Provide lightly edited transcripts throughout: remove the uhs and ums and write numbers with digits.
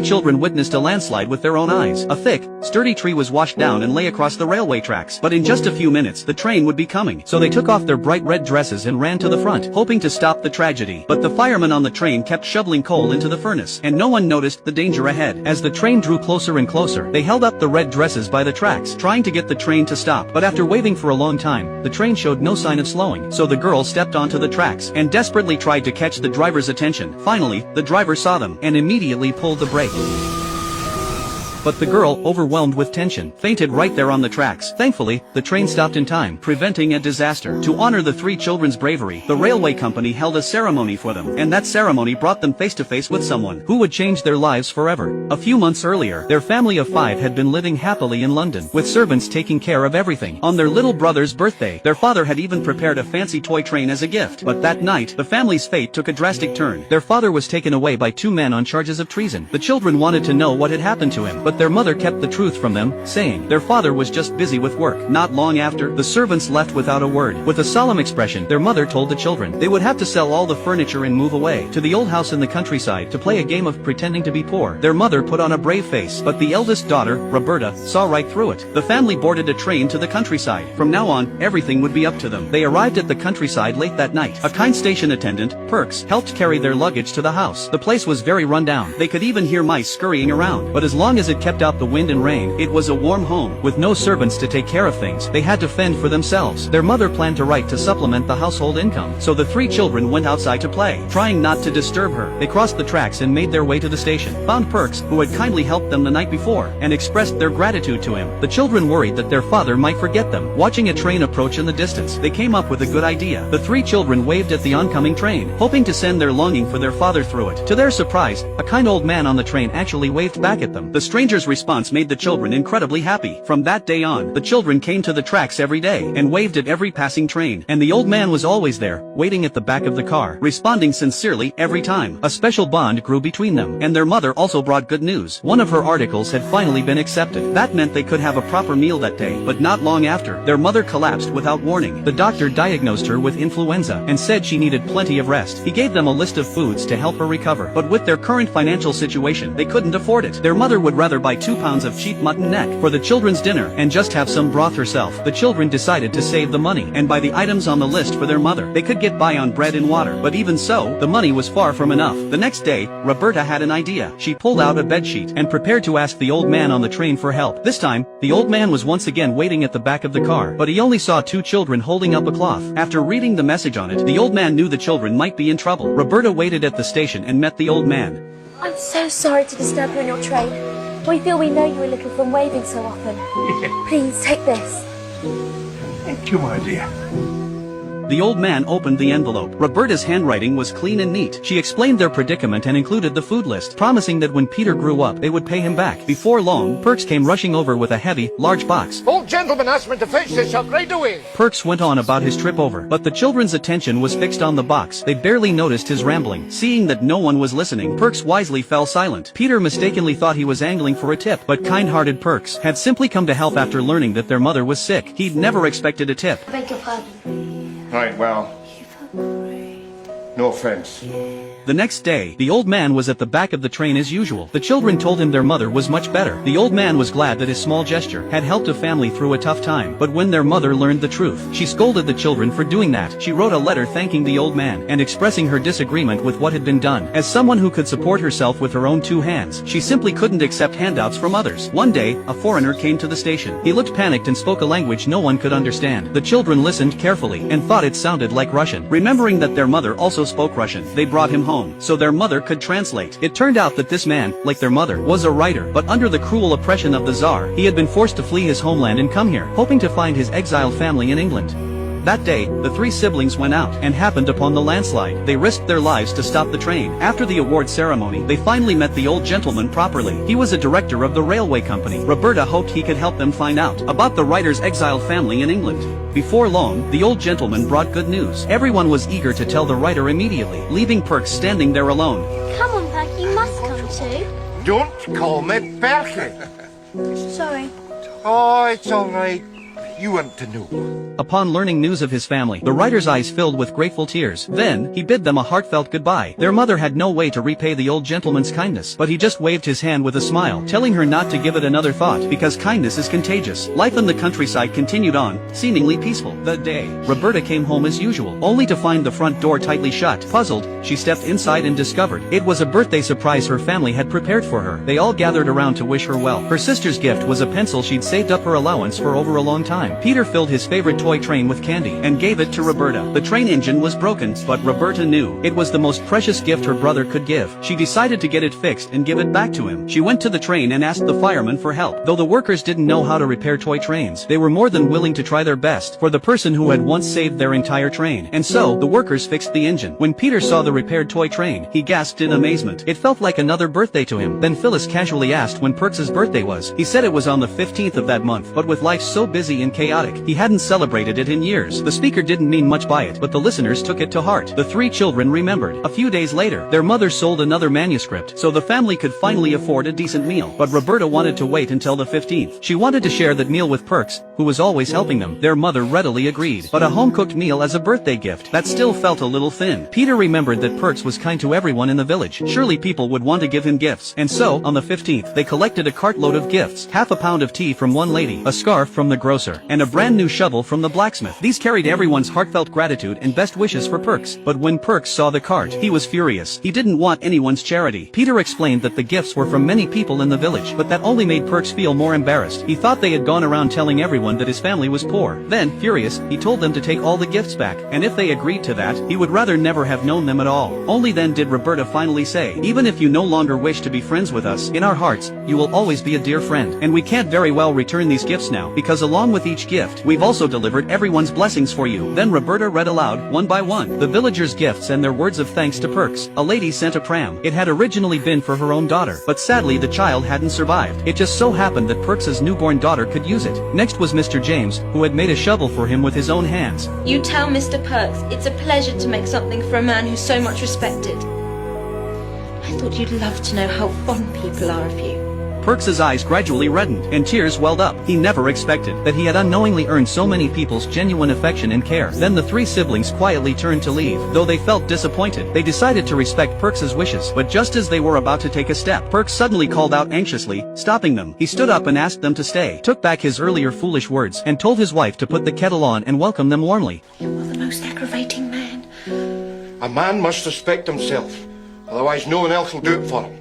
three children witnessed a landslide with their own eyes. A thick, sturdy tree was washed down and lay across the railway tracks. But in just a few minutes, the train would be coming. So they took off their bright red dresses and ran to the front, hoping to stop the tragedy. But the firemen on the train kept shoveling coal into the furnace, and no one noticed the danger ahead. As the train drew closer and closer, they held up the red dresses by the tracks, trying to get the train to stop. But after waiting for a long time, the train showed no sign of slowing. So the girls stepped onto the tracks and desperately tried to catch the driver's attention. Finally, the driver saw them and immediately pulled the brake. But the girl, overwhelmed with tension, fainted right there on the tracks. Thankfully, the train stopped in time, preventing a disaster. To honor the three children's bravery, the railway company held a ceremony for them, and that ceremony brought them face to face with someone who would change their lives forever. A few months earlier, their family of 5 had been living happily in London, with servants taking care of everything. On their little brother's birthday, their father had even prepared a fancy toy train as a gift. But that night, the family's fate took a drastic turn. Their father was taken away by 2 men on charges of treason. The children wanted to know what had happened to him, but their mother kept the truth from them, saying their father was just busy with work. Not long after, the servants left without a word. With a solemn expression, their mother told the children they would have to sell all the furniture and move away to the old house in the countryside to play a game of pretending to be poor. Their mother put on a brave face, but the eldest daughter, Roberta, saw right through it. The family boarded a train to the countryside. From now on, everything would be up to them. They arrived at the countryside late that night. A kind station attendant, Perks, helped carry their luggage to the house. The place was very run down. They could even hear mice scurrying around, but as long as it kept out the wind and rain, it was a warm home. With no servants to take care of things, they had to fend for themselves. Their mother planned to write to supplement the household income, so the 3 children went outside to play, trying not to disturb her. They crossed the tracks and made their way to the station, found Perks, who had kindly helped them the night before, and expressed their gratitude to him. The children worried that their father might forget them. Watching a train approach in the distance, they came up with a good idea. The 3 children waved at the oncoming train, hoping to send their longing for their father through it. To their surprise, a kind old man on the train actually waved back at them. The stranger's response made the children incredibly happy. From that day on, the children came to the tracks every day and waved at every passing train, and the old man was always there, waiting at the back of the car, responding sincerely every time. A special bond grew between them, and their mother also brought good news. One of her articles had finally been accepted. That meant they could have a proper meal that day. But not long after, their mother collapsed without warning. The doctor diagnosed her with influenza and said she needed plenty of rest. He gave them a list of foods to help her recover, but with their current financial situation, they couldn't afford it. Their mother would rather buy 2 pounds of cheap mutton neck for the children's dinner and just have some broth herself. The children decided to save the money and buy the items on the list for their mother. They could get by on bread and water, but even so, the money was far from enough. The next day, Roberta had an idea. She pulled out a bedsheet and prepared to ask the old man on the train for help. This time, the old man was once again waiting at the back of the car, but he only saw 2 children holding up a cloth. After reading the message on it, the old man knew the children might be in trouble. Roberta waited at the station and met the old man. I'm so sorry to disturb you on your train. We feel we know you a little from waving so often. Please, take this. Thank you, my dear. The old man opened the envelope. Roberta's handwriting was clean and neat. She explained their predicament and included the food list, promising that when Peter grew up, they would pay him back. Before long, Perks came rushing over with a heavy, large box. Old gentleman asked me to fetch this up right away. Perks went on about his trip over, but the children's attention was fixed on the box. They barely noticed his rambling. Seeing that no one was listening, Perks wisely fell silent. Peter mistakenly thought he was angling for a tip, but kind-hearted Perks had simply come to help after learning that their mother was sick. He'd never expected a tip. I beg your pardon. Right, well, no offense. The next day, the old man was at the back of the train as usual. The children told him their mother was much better. The old man was glad that his small gesture had helped a family through a tough time. But when their mother learned the truth, she scolded the children for doing that. She wrote a letter thanking the old man and expressing her disagreement with what had been done. As someone who could support herself with her own 2 hands, she simply couldn't accept handouts from others. One day, a foreigner came to the station. He looked panicked and spoke a language no one could understand. The children listened carefully and thought it sounded like Russian. Remembering that their mother also spoke Russian, they brought him home, so their mother could translate. It turned out that this man, like their mother, was a writer, but under the cruel oppression of the Tsar, he had been forced to flee his homeland and come here, hoping to find his exiled family in England. That day, the 3 siblings went out and happened upon the landslide. They risked their lives to stop the train. After the award ceremony, they finally met the old gentleman properly. He was a director of the railway company. Roberta hoped he could help them find out about the writer's exiled family in England. Before long, the old gentleman brought good news. Everyone was eager to tell the writer immediately, leaving Perks standing there alone. Come on, Perky, you must come too. Don't call me Perky. Sorry. Oh, it's all right. you want to know? Upon learning news of his family, the writer's eyes filled with grateful tears. Then, he bid them a heartfelt goodbye. Their mother had no way to repay the old gentleman's kindness, but he just waved his hand with a smile, telling her not to give it another thought, because kindness is contagious. Life in the countryside continued on, seemingly peaceful. That day, Roberta came home as usual, only to find the front door tightly shut. Puzzled, she stepped inside and discovered it was a birthday surprise her family had prepared for her. They all gathered around to wish her well. Her sister's gift was a pencil she'd saved up her allowance for over a long time. Peter filled his favorite toy train with candy and gave it to Roberta. The train engine was broken, but Roberta knew it was the most precious gift her brother could give. She decided to get it fixed and give it back to him. She went to the train and asked the fireman for help. Though the workers didn't know how to repair toy trains, they were more than willing to try their best for the person who had once saved their entire train. And so, the workers fixed the engine. When Peter saw the repaired toy train, he gasped in amazement. It felt like another birthday to him. Then Phyllis casually asked when Perks's birthday was. He said it was on the 15th of that month, but with life so busy and chaotic, he hadn't celebrated it in years. The speaker didn't mean much by it, but the listeners took it to heart. The three children remembered. A few days later, their mother sold another manuscript, so the family could finally afford a decent meal. But Roberta wanted to wait until the 15th. She wanted to share that meal with Perks, who was always helping them. Their mother readily agreed. But a home-cooked meal as a birthday gift, that still felt a little thin. Peter remembered that Perks was kind to everyone in the village. Surely people would want to give him gifts. And so, on the 15th, they collected a cartload of gifts. Half a pound of tea from one lady, a scarf from the grocer, and a brand new shovel from the blacksmith. These carried everyone's heartfelt gratitude and best wishes for Perks. But when Perks saw the cart, he was furious. He didn't want anyone's charity. Peter explained that the gifts were from many people in the village, but that only made Perks feel more embarrassed. He thought they had gone around telling everyone that his family was poor. Then, furious, he told them to take all the gifts back, and if they agreed to that, he would rather never have known them at all. Only then did Roberta finally say, "Even if you no longer wish to be friends with us, in our hearts, you will always be a dear friend. And we can't very well return these gifts now, because along with each gift, we've also delivered everyone's blessings for you." Then Roberta read aloud, one by one, the villagers' gifts and their words of thanks to Perks. A lady sent a pram. It had originally been for her own daughter, but sadly the child hadn't survived. It just so happened that Perks's newborn daughter could use it. Next was Mr. James, who had made a shovel for him with his own hands. "You tell Mr. Perks it's a pleasure to make something for a man who's so much respected. I thought you'd love to know how fond people are of you." Perks's eyes gradually reddened, and tears welled up. He never expected that he had unknowingly earned so many people's genuine affection and care. Then the three siblings quietly turned to leave. Though they felt disappointed, they decided to respect Perks's wishes. But just as they were about to take a step, Perks suddenly called out anxiously, stopping them. He stood up and asked them to stay, took back his earlier foolish words, and told his wife to put the kettle on and welcome them warmly. "You are the most aggravating man." A man must respect himself, otherwise no one else will do it for him.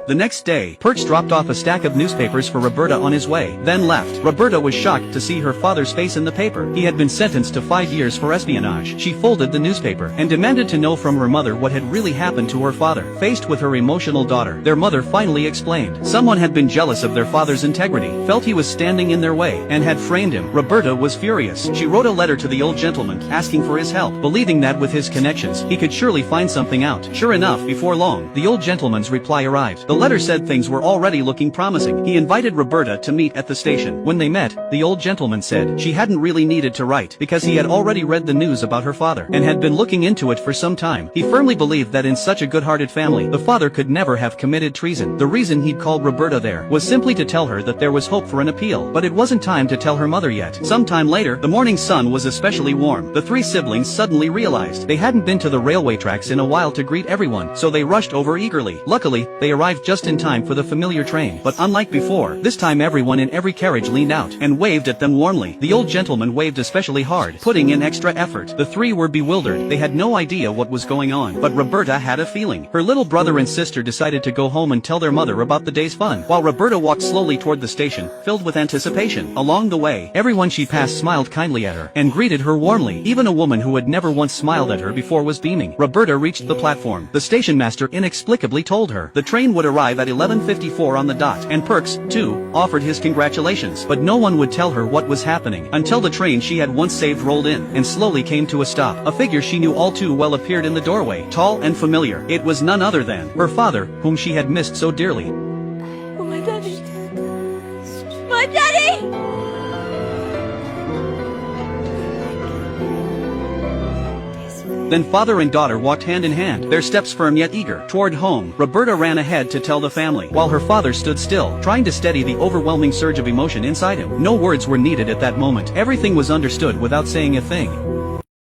The next day, Perks dropped off a stack of newspapers for Roberta on his way, then left. Roberta was shocked to see her father's face in the paper. He had been sentenced to 5 years for espionage. She folded the newspaper and demanded to know from her mother what had really happened to her father. Faced with her emotional daughter, their mother finally explained. Someone had been jealous of their father's integrity, felt he was standing in their way, and had framed him. Roberta was furious. She wrote a letter to the old gentleman, asking for his help, believing that with his connections, he could surely find something out. Sure enough, before long, the old gentleman's reply arrived. The letter said things were already looking promising. He invited Roberta to meet at the station. When they met, the old gentleman said she hadn't really needed to write, because he had already read the news about her father, and had been looking into it for some time. He firmly believed that in such a good-hearted family, the father could never have committed treason. The reason he'd called Roberta there was simply to tell her that there was hope for an appeal, but it wasn't time to tell her mother yet. Sometime later, the morning sun was especially warm. The three siblings suddenly realized they hadn't been to the railway tracks in a while to greet everyone, so they rushed over eagerly. Luckily, they arrived just in time for the familiar train, but unlike before, this time everyone in every carriage leaned out and waved at them warmly. The old gentleman waved especially hard, putting in extra effort. The three were bewildered. They had no idea what was going on, but Roberta had a feeling. Her little brother and sister decided to go home and tell their mother about the day's fun, while Roberta walked slowly toward the station, filled with anticipation. Along the way, everyone she passed smiled kindly at her and greeted her warmly. Even a woman who had never once smiled at her before was beaming. Roberta reached the platform. The station master inexplicably told her the train would arrive at 11:54 on the dot, and Perks, too, offered his congratulations. But no one would tell her what was happening until the train she had once saved rolled in and slowly came to a stop. A figure she knew all too well appeared in the doorway, tall and familiar. It was none other than her father, whom she had missed so dearly. Oh, my daddy! My daddy! Then father and daughter walked hand in hand, their steps firm yet eager, toward home. Roberta ran ahead to tell the family, while her father stood still, trying to steady the overwhelming surge of emotion inside him. No words were needed at that moment. Everything was understood without saying a thing.